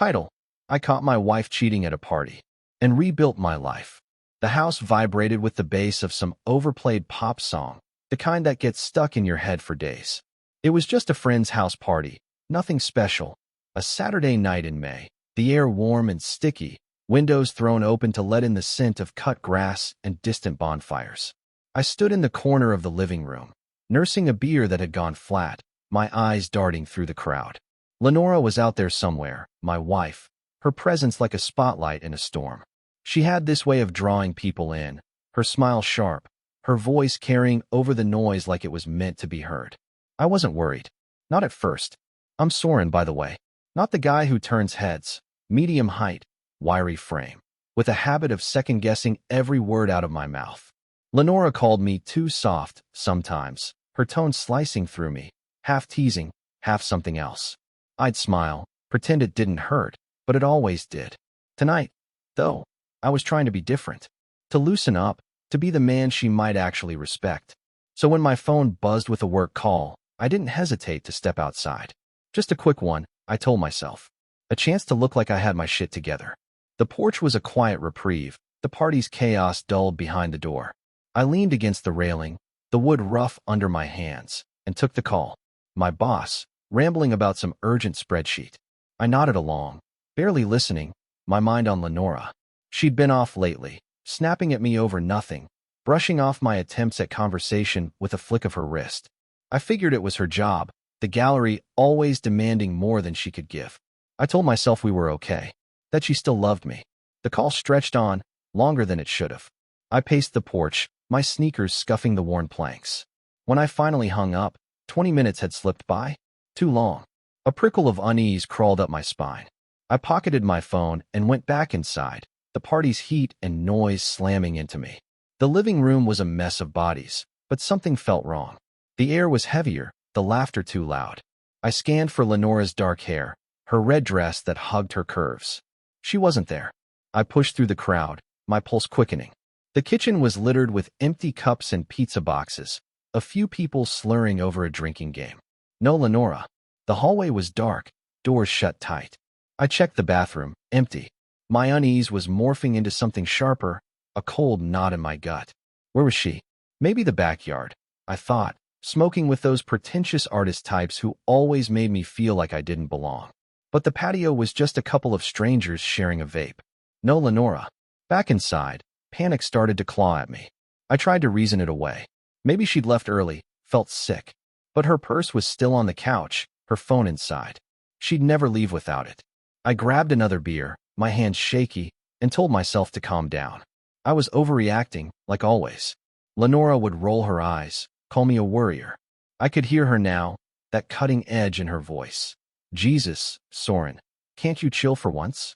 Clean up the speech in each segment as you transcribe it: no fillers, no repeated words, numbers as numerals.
Title: I caught my wife cheating at a party and rebuilt my life. The house vibrated with the bass of some overplayed pop song, the kind that gets stuck in your head for days. It was just a friend's house party, nothing special. A Saturday night in May, the air warm and sticky, windows thrown open to let in the scent of cut grass and distant bonfires. I stood in the corner of the living room, nursing a beer that had gone flat, my eyes darting through the crowd. Lenora was out there somewhere, my wife, her presence like a spotlight in a storm. She had this way of drawing people in, her smile sharp, her voice carrying over the noise like it was meant to be heard. I wasn't worried. Not at first. I'm Soren, by the way. Not the guy who turns heads. Medium height, wiry frame, with a habit of second-guessing every word out of my mouth. Lenora called me too soft sometimes, her tone slicing through me, half teasing, half something else. I'd smile, pretend it didn't hurt, but it always did. Tonight, though, I was trying to be different, to loosen up, to be the man she might actually respect. So when my phone buzzed with a work call, I didn't hesitate to step outside. Just a quick one, I told myself. A chance to look like I had my shit together. The porch was a quiet reprieve, the party's chaos dulled behind the door. I leaned against the railing, the wood rough under my hands, and took the call. My boss, rambling about some urgent spreadsheet. I nodded along, barely listening, my mind on Lenora. She'd been off lately, snapping at me over nothing, brushing off my attempts at conversation with a flick of her wrist. I figured it was her job, the gallery always demanding more than she could give. I told myself we were okay, that she still loved me. The call stretched on, longer than it should have. I paced the porch, my sneakers scuffing the worn planks. When I finally hung up, 20 minutes had slipped by. Too long. A prickle of unease crawled up my spine. I pocketed my phone and went back inside, the party's heat and noise slamming into me. The living room was a mess of bodies, but something felt wrong. The air was heavier, the laughter too loud. I scanned for Lenora's dark hair, her red dress that hugged her curves. She wasn't there. I pushed through the crowd, my pulse quickening. The kitchen was littered with empty cups and pizza boxes, a few people slurring over a drinking game. No Lenora. The hallway was dark, doors shut tight. I checked the bathroom, empty. My unease was morphing into something sharper, a cold knot in my gut. Where was she? Maybe the backyard, I thought, smoking with those pretentious artist types who always made me feel like I didn't belong. But the patio was just a couple of strangers sharing a vape. No Lenora. Back inside, panic started to claw at me. I tried to reason it away. Maybe she'd left early, felt sick. But her purse was still on the couch, her phone inside. She'd never leave without it. I grabbed another beer, my hands shaky, and told myself to calm down. I was overreacting, like always. Lenora would roll her eyes, call me a worrier. I could hear her now, that cutting edge in her voice. Jesus, Soren, can't you chill for once?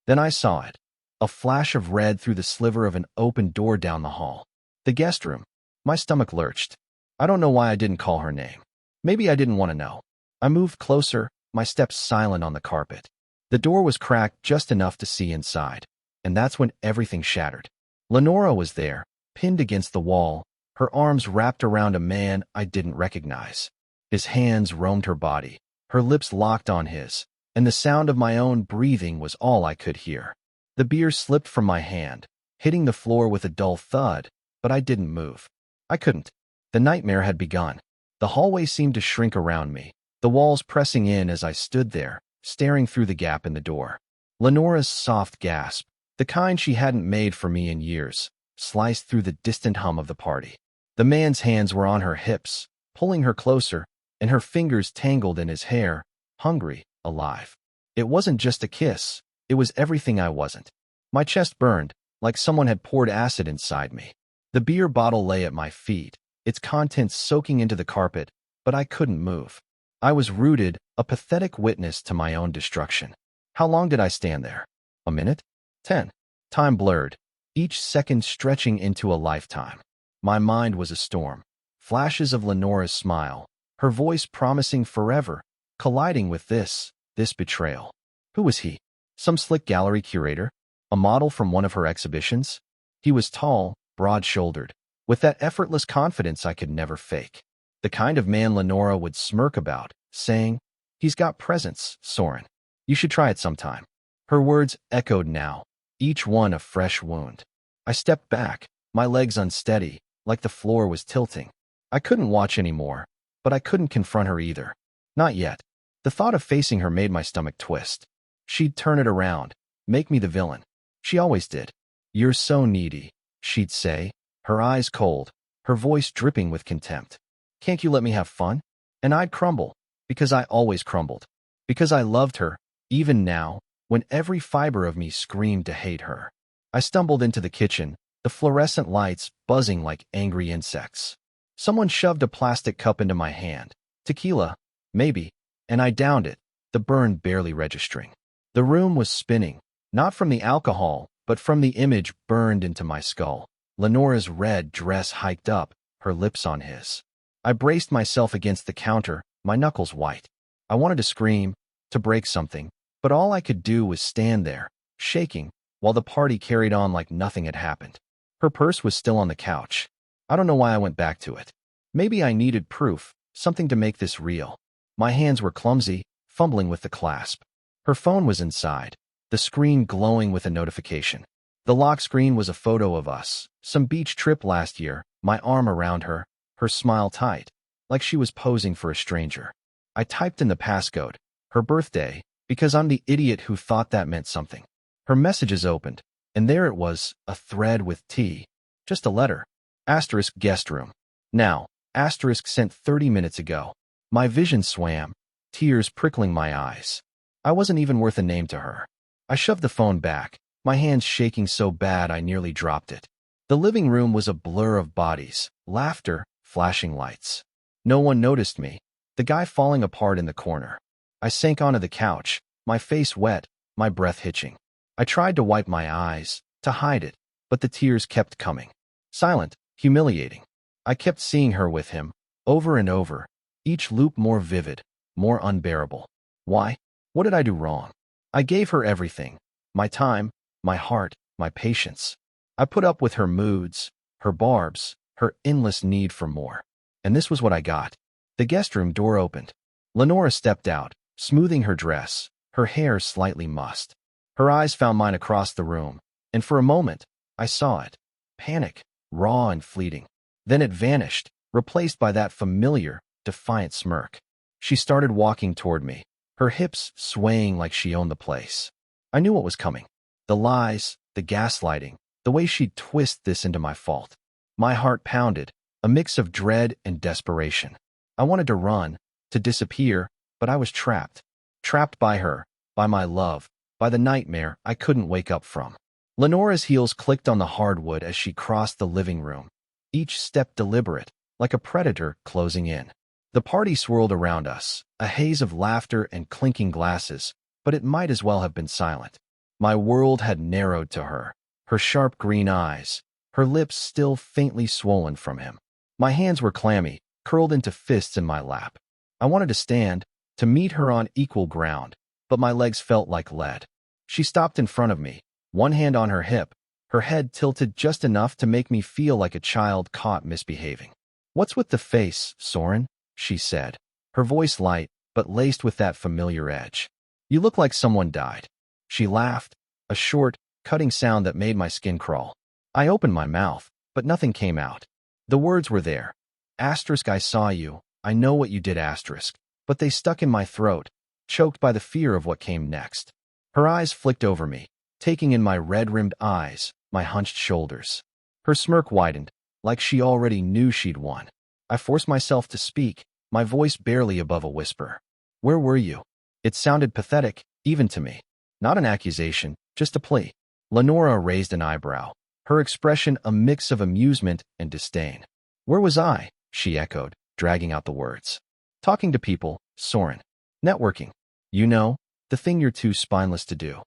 Then I saw it. A flash of red through the sliver of an open door down the hall. The guest room. My stomach lurched. I don't know why I didn't call her name. Maybe I didn't want to know. I moved closer, my steps silent on the carpet. The door was cracked just enough to see inside, and that's when everything shattered. Lenora was there, pinned against the wall, her arms wrapped around a man I didn't recognize. His hands roamed her body, her lips locked on his, and the sound of my own breathing was all I could hear. The beer slipped from my hand, hitting the floor with a dull thud, but I didn't move. I couldn't. The nightmare had begun. The hallway seemed to shrink around me, the walls pressing in as I stood there, staring through the gap in the door. Lenora's soft gasp, the kind she hadn't made for me in years, sliced through the distant hum of the party. The man's hands were on her hips, pulling her closer, and her fingers tangled in his hair, hungry, alive. It wasn't just a kiss, it was everything I wasn't. My chest burned, like someone had poured acid inside me. The beer bottle lay at my feet, its contents soaking into the carpet, but I couldn't move. I was rooted, a pathetic witness to my own destruction. How long did I stand there? A minute? 10. Time blurred, each second stretching into a lifetime. My mind was a storm. Flashes of Lenora's smile, her voice promising forever, colliding with this betrayal. Who was he? Some slick gallery curator? A model from one of her exhibitions? He was tall, broad-shouldered, with that effortless confidence I could never fake. The kind of man Lenora would smirk about, saying, "He's got presence, Soren. You should try it sometime. Her words echoed now, each one a fresh wound. I stepped back, my legs unsteady, like the floor was tilting. I couldn't watch anymore, but I couldn't confront her either. Not yet. The thought of facing her made my stomach twist. She'd turn it around, make me the villain. She always did. "You're so needy," she'd say, her eyes cold, her voice dripping with contempt. "Can't you let me have fun?" And I'd crumble, because I always crumbled. Because I loved her, even now, when every fiber of me screamed to hate her. I stumbled into the kitchen, the fluorescent lights buzzing like angry insects. Someone shoved a plastic cup into my hand. Tequila, maybe, and I downed it, the burn barely registering. The room was spinning, not from the alcohol, but from the image burned into my skull. Lenora's red dress hiked up, her lips on his. I braced myself against the counter, my knuckles white. I wanted to scream, to break something, but all I could do was stand there, shaking, while the party carried on like nothing had happened. Her purse was still on the couch. I don't know why I went back to it. Maybe I needed proof, something to make this real. My hands were clumsy, fumbling with the clasp. Her phone was inside, the screen glowing with a notification. The lock screen was a photo of us, some beach trip last year, my arm around her, her smile tight, like she was posing for a stranger. I typed in the passcode, her birthday, because I'm the idiot who thought that meant something. Her messages opened, and there it was, a thread with T. Just a letter. Asterisk guest room. Now, asterisk sent 30 minutes ago. My vision swam, tears prickling my eyes. I wasn't even worth a name to her. I shoved the phone back, my hands shaking so bad I nearly dropped it. The living room was a blur of bodies, laughter, flashing lights. No one noticed me, the guy falling apart in the corner. I sank onto the couch, my face wet, my breath hitching. I tried to wipe my eyes, to hide it, but the tears kept coming. Silent, humiliating. I kept seeing her with him, over and over, each loop more vivid, more unbearable. Why? What did I do wrong? I gave her everything. My time, my heart, my patience. I put up with her moods, her barbs, her endless need for more. And this was what I got. The guest room door opened. Lenora stepped out, smoothing her dress, her hair slightly mussed. Her eyes found mine across the room, and for a moment, I saw it. Panic, raw and fleeting. Then it vanished, replaced by that familiar, defiant smirk. She started walking toward me, her hips swaying like she owned the place. I knew what was coming. The lies, the gaslighting, the way she'd twist this into my fault. My heart pounded, a mix of dread and desperation. I wanted to run, to disappear, but I was trapped. Trapped by her, by my love, by the nightmare I couldn't wake up from. Lenora's heels clicked on the hardwood as she crossed the living room, each step deliberate, like a predator closing in. The party swirled around us, a haze of laughter and clinking glasses, but it might as well have been silent. My world had narrowed to her, her sharp green eyes, her lips still faintly swollen from him. My hands were clammy, curled into fists in my lap. I wanted to stand, to meet her on equal ground, but my legs felt like lead. She stopped in front of me, one hand on her hip, her head tilted just enough to make me feel like a child caught misbehaving. "What's with the face, Soren?" she said, her voice light, but laced with that familiar edge. "You look like someone died." She laughed, a short, cutting sound that made my skin crawl. I opened my mouth, but nothing came out. The words were there. Asterisk, I saw you, I know what you did, asterisk, but they stuck in my throat, choked by the fear of what came next. Her eyes flicked over me, taking in my red-rimmed eyes, my hunched shoulders. Her smirk widened, like she already knew she'd won. I forced myself to speak, my voice barely above a whisper. "Where were you?" It sounded pathetic, even to me. Not an accusation, just a plea. Lenora raised an eyebrow, her expression a mix of amusement and disdain. "Where was I?" she echoed, dragging out the words. "Talking to people, Soren. Networking. You know, the thing you're too spineless to do."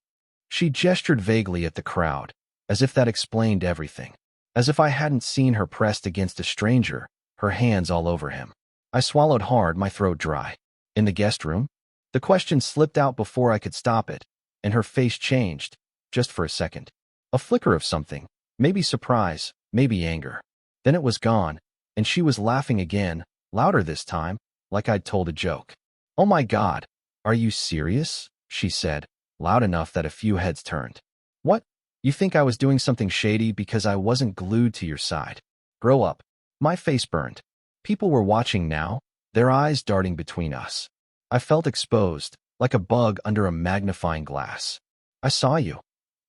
She gestured vaguely at the crowd, as if that explained everything. As if I hadn't seen her pressed against a stranger, her hands all over him. I swallowed hard, my throat dry. "In the guest room?" The question slipped out before I could stop it, and her face changed, just for a second. A flicker of something, maybe surprise, maybe anger. Then it was gone, and she was laughing again, louder this time, like I'd told a joke. "Oh my God, are you serious?" she said, loud enough that a few heads turned. What? You think I was doing something shady because I wasn't glued to your side? Grow up. My face burned. People were watching now, their eyes darting between us. I felt exposed, like a bug under a magnifying glass. I saw you,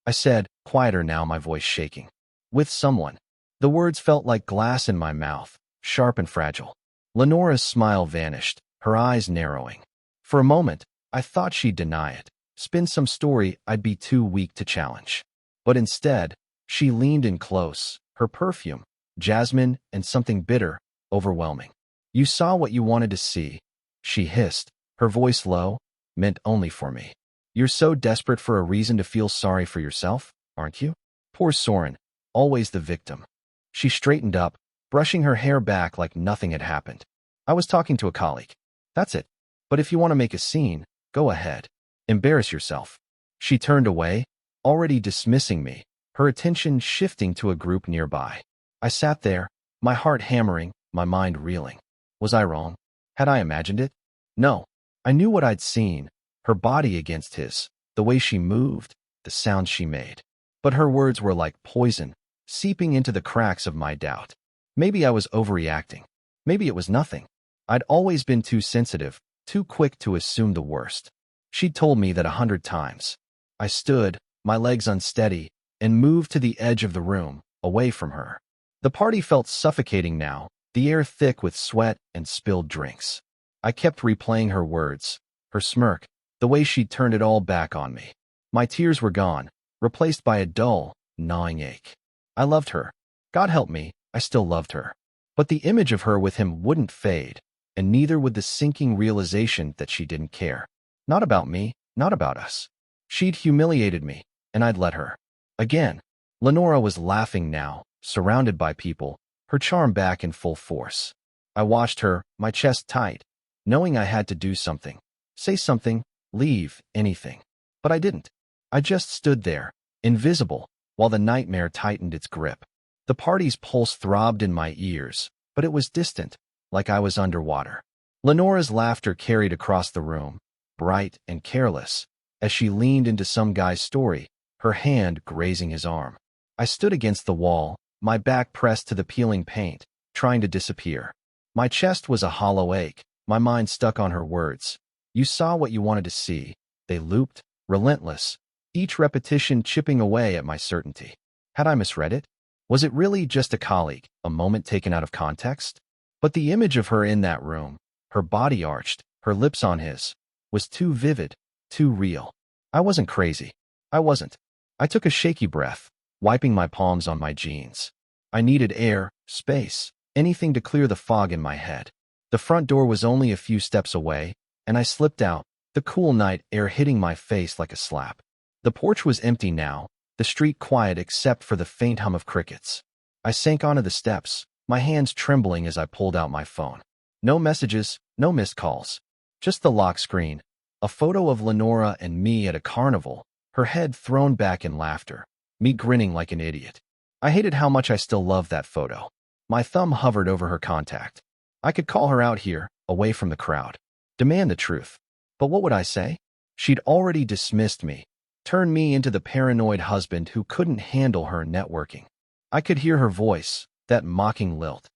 I said, quieter now, my voice shaking. With someone. The words felt like glass in my mouth, sharp and fragile. Lenora's smile vanished, her eyes narrowing. For a moment, I thought she'd deny it, spin some story I'd be too weak to challenge. But instead, she leaned in close, her perfume, jasmine and something bitter, overwhelming. You saw what you wanted to see, she hissed, her voice low, meant only for me. You're so desperate for a reason to feel sorry for yourself, aren't you? Poor Soren, always the victim. She straightened up, brushing her hair back like nothing had happened. I was talking to a colleague. That's it. But if you want to make a scene, go ahead. Embarrass yourself. She turned away, already dismissing me, her attention shifting to a group nearby. I sat there, my heart hammering, my mind reeling. Was I wrong? Had I imagined it? No. I knew what I'd seen, her body against his, the way she moved, the sounds she made. But her words were like poison, seeping into the cracks of my doubt. Maybe I was overreacting. Maybe it was nothing. I'd always been too sensitive, too quick to assume the worst. She'd told me that 100 times. I stood, my legs unsteady, and moved to the edge of the room, away from her. The party felt suffocating now, the air thick with sweat and spilled drinks. I kept replaying her words, her smirk, the way she'd turned it all back on me. My tears were gone, replaced by a dull, gnawing ache. I loved her. God help me, I still loved her. But the image of her with him wouldn't fade, and neither would the sinking realization that she didn't care. Not about me, not about us. She'd humiliated me, and I'd let her. Again. Lenora was laughing now, surrounded by people, her charm back in full force. I watched her, my chest tight, knowing I had to do something. Say something, leave, anything. But I didn't. I just stood there, invisible, while the nightmare tightened its grip. The party's pulse throbbed in my ears, but it was distant, like I was underwater. Lenora's laughter carried across the room, bright and careless, as she leaned into some guy's story, her hand grazing his arm. I stood against the wall, my back pressed to the peeling paint, trying to disappear. My chest was a hollow ache, my mind stuck on her words. You saw what you wanted to see. They looped, relentless, each repetition chipping away at my certainty. Had I misread it? Was it really just a colleague, a moment taken out of context? But the image of her in that room, her body arched, her lips on his, was too vivid, too real. I wasn't crazy. I wasn't. I took a shaky breath, wiping my palms on my jeans. I needed air, space, anything to clear the fog in my head. The front door was only a few steps away, and I slipped out, the cool night air hitting my face like a slap. The porch was empty now, the street quiet except for the faint hum of crickets. I sank onto the steps, my hands trembling as I pulled out my phone. No messages, no missed calls. Just the lock screen, a photo of Lenora and me at a carnival, her head thrown back in laughter, me grinning like an idiot. I hated how much I still loved that photo. My thumb hovered over her contact. I could call her out here, away from the crowd. Demand the truth. But what would I say? She'd already dismissed me, turned me into the paranoid husband who couldn't handle her networking. I could hear her voice, that mocking lilt.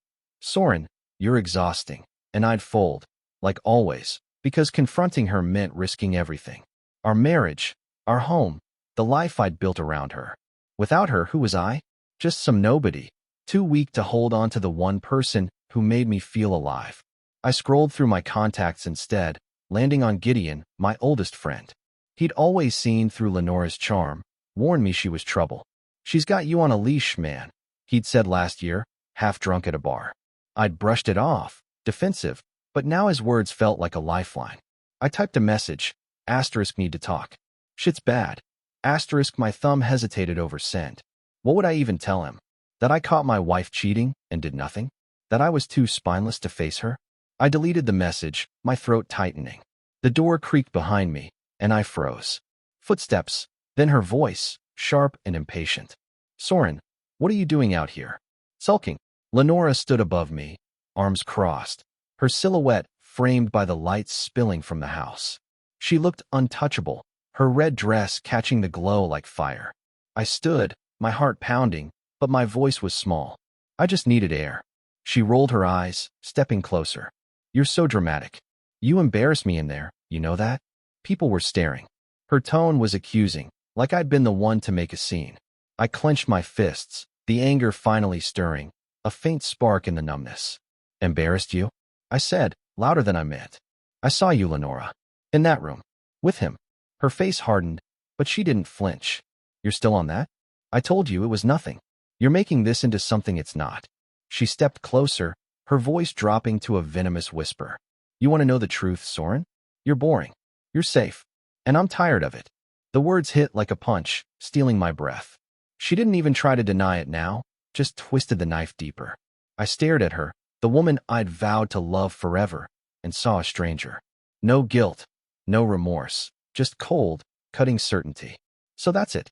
Soren, you're exhausting. And I'd fold, like always, because confronting her meant risking everything. Our marriage, our home, the life I'd built around her. Without her, who was I? Just some nobody, too weak to hold on to the one person who made me feel alive. I scrolled through my contacts instead, landing on Gideon, my oldest friend. He'd always seen through Lenora's charm, warned me she was trouble. She's got you on a leash, man, he'd said last year, half drunk at a bar. I'd brushed it off, defensive, but now his words felt like a lifeline. I typed a message, asterisk need to talk. Shit's bad. Asterisk my thumb hesitated over send. What would I even tell him? That I caught my wife cheating and did nothing? That I was too spineless to face her? I deleted the message, my throat tightening. The door creaked behind me, and I froze. Footsteps, then her voice, sharp and impatient. Soren, what are you doing out here? Sulking. Lenora stood above me, arms crossed, her silhouette framed by the lights spilling from the house. She looked untouchable, her red dress catching the glow like fire. I stood, my heart pounding, but my voice was small. I just needed air. She rolled her eyes, stepping closer. You're so dramatic. You embarrassed me in there, you know that? People were staring. Her tone was accusing, like I'd been the one to make a scene. I clenched my fists, the anger finally stirring, a faint spark in the numbness. Embarrassed you? I said, louder than I meant. I saw you, Lenora. In that room. With him. Her face hardened, but she didn't flinch. You're still on that? I told you it was nothing. You're making this into something it's not. She stepped closer, her voice dropping to a venomous whisper. You want to know the truth, Soren? You're boring. You're safe. And I'm tired of it. The words hit like a punch, stealing my breath. She didn't even try to deny it now, just twisted the knife deeper. I stared at her, the woman I'd vowed to love forever, and saw a stranger. No guilt, no remorse, just cold, cutting certainty. So that's it.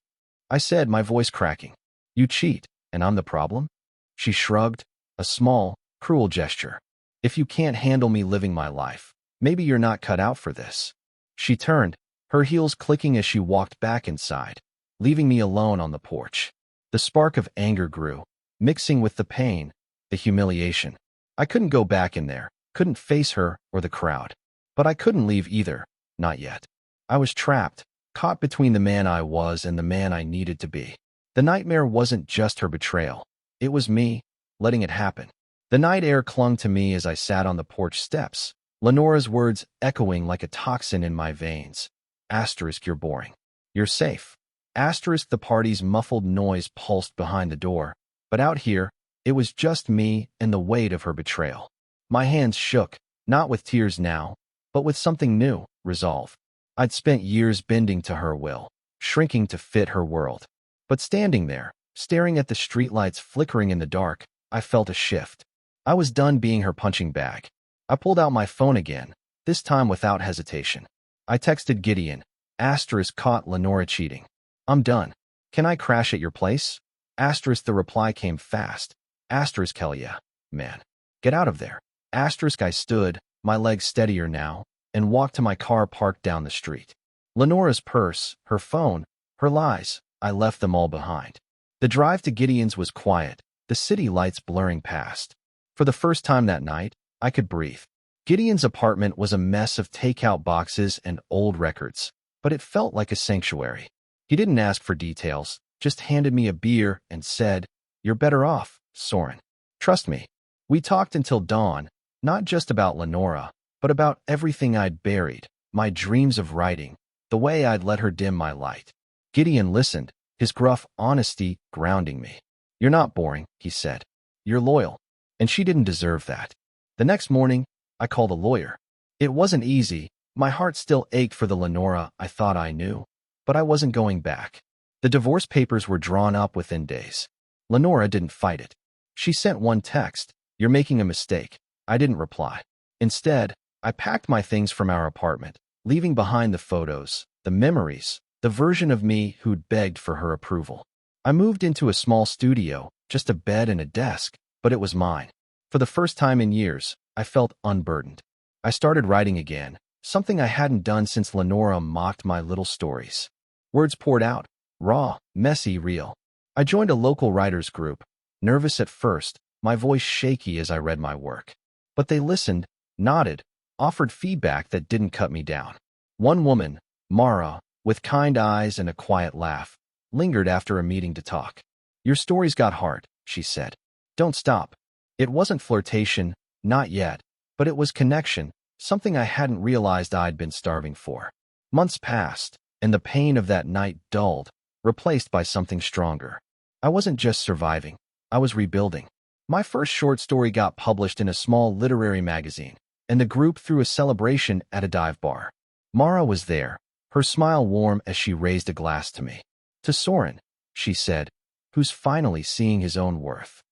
I said, my voice cracking. You cheat, and I'm the problem? She shrugged, a small, cruel gesture. If you can't handle me living my life, maybe you're not cut out for this. She turned, her heels clicking as she walked back inside, leaving me alone on the porch. The spark of anger grew, mixing with the pain, the humiliation. I couldn't go back in there, couldn't face her or the crowd. But I couldn't leave either, not yet. I was trapped, caught between the man I was and the man I needed to be. The nightmare wasn't just her betrayal. It was me, letting it happen. The night air clung to me as I sat on the porch steps, Lenora's words echoing like a toxin in my veins. Asterisk, you're boring. You're safe. Asterisk, the party's muffled noise pulsed behind the door. But out here, it was just me and the weight of her betrayal. My hands shook, not with tears now, but with something new, resolve. I'd spent years bending to her will, shrinking to fit her world. But standing there, staring at the streetlights flickering in the dark, I felt a shift. I was done being her punching bag. I pulled out my phone again, this time without hesitation. I texted Gideon, asterisk caught Lenora cheating. I'm done. Can I crash at your place? Asterisk the reply came fast. Asterisk hell yeah, man. Get out of there. Asterisk I stood, my legs steadier now, and walked to my car parked down the street. Lenora's purse, her phone, her lies, I left them all behind. The drive to Gideon's was quiet, the city lights blurring past. For the first time that night, I could breathe. Gideon's apartment was a mess of takeout boxes and old records, but it felt like a sanctuary. He didn't ask for details, just handed me a beer and said, "You're better off, Soren. Trust me." We talked until dawn, not just about Lenora, but about everything I'd buried, my dreams of writing, the way I'd let her dim my light. Gideon listened, his gruff honesty grounding me. "You're not boring," he said. "You're loyal." And she didn't deserve that. The next morning, I called a lawyer. It wasn't easy. My heart still ached for the Lenora I thought I knew, but I wasn't going back. The divorce papers were drawn up within days. Lenora didn't fight it. She sent one text, "You're making a mistake." I didn't reply. Instead, I packed my things from our apartment, leaving behind the photos, the memories, the version of me who'd begged for her approval. I moved into a small studio, just a bed and a desk, but it was mine. For the first time in years, I felt unburdened. I started writing again, something I hadn't done since Lenora mocked my little stories. Words poured out, raw, messy, real. I joined a local writers group, nervous at first, my voice shaky as I read my work. But they listened, nodded, offered feedback that didn't cut me down. One woman, Mara, with kind eyes and a quiet laugh, lingered after a meeting to talk. "Your story's got heart," she said. "Don't stop." It wasn't flirtation, not yet, but it was connection, something I hadn't realized I'd been starving for. Months passed, and the pain of that night dulled, replaced by something stronger. I wasn't just surviving, I was rebuilding. My first short story got published in a small literary magazine, and the group threw a celebration at a dive bar. Mara was there, her smile warm as she raised a glass to me. "To Soren," she said, "who's finally seeing his own worth."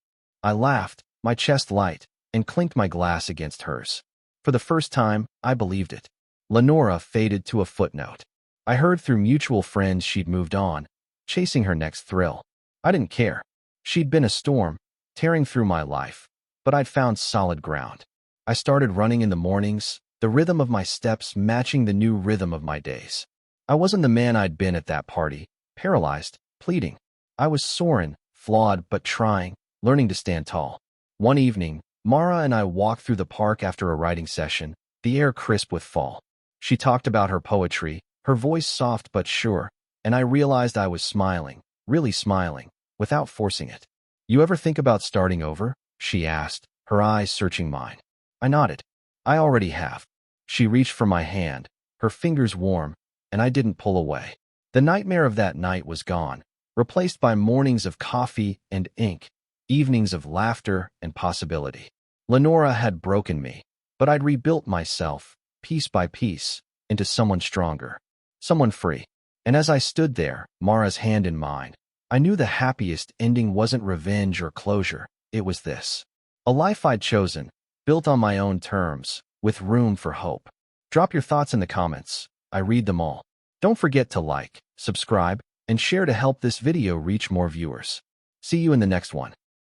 I laughed, my chest light, and clinked my glass against hers. For the first time, I believed it. Lenora faded to a footnote. I heard through mutual friends she'd moved on, chasing her next thrill. I didn't care. She'd been a storm, tearing through my life, but I'd found solid ground. I started running in the mornings, the rhythm of my steps matching the new rhythm of my days. I wasn't the man I'd been at that party, paralyzed, pleading. I was Soren, flawed but trying, learning to stand tall. One evening, Mara and I walked through the park after a writing session, the air crisp with fall. She talked about her poetry, her voice soft but sure, and I realized I was smiling, really smiling, without forcing it. You ever think about starting over? She asked, her eyes searching mine. I nodded. I already have. She reached for my hand, her fingers warm, and I didn't pull away. The nightmare of that night was gone, replaced by mornings of coffee and ink, evenings of laughter and possibility. Lenora had broken me, but I'd rebuilt myself, piece by piece, into someone stronger, someone free. And as I stood there, Mara's hand in mine, I knew the happiest ending wasn't revenge or closure, it was this. A life I'd chosen, built on my own terms, with room for hope. Drop your thoughts in the comments. I read them all. Don't forget to like, subscribe, and share to help this video reach more viewers. See you in the next one.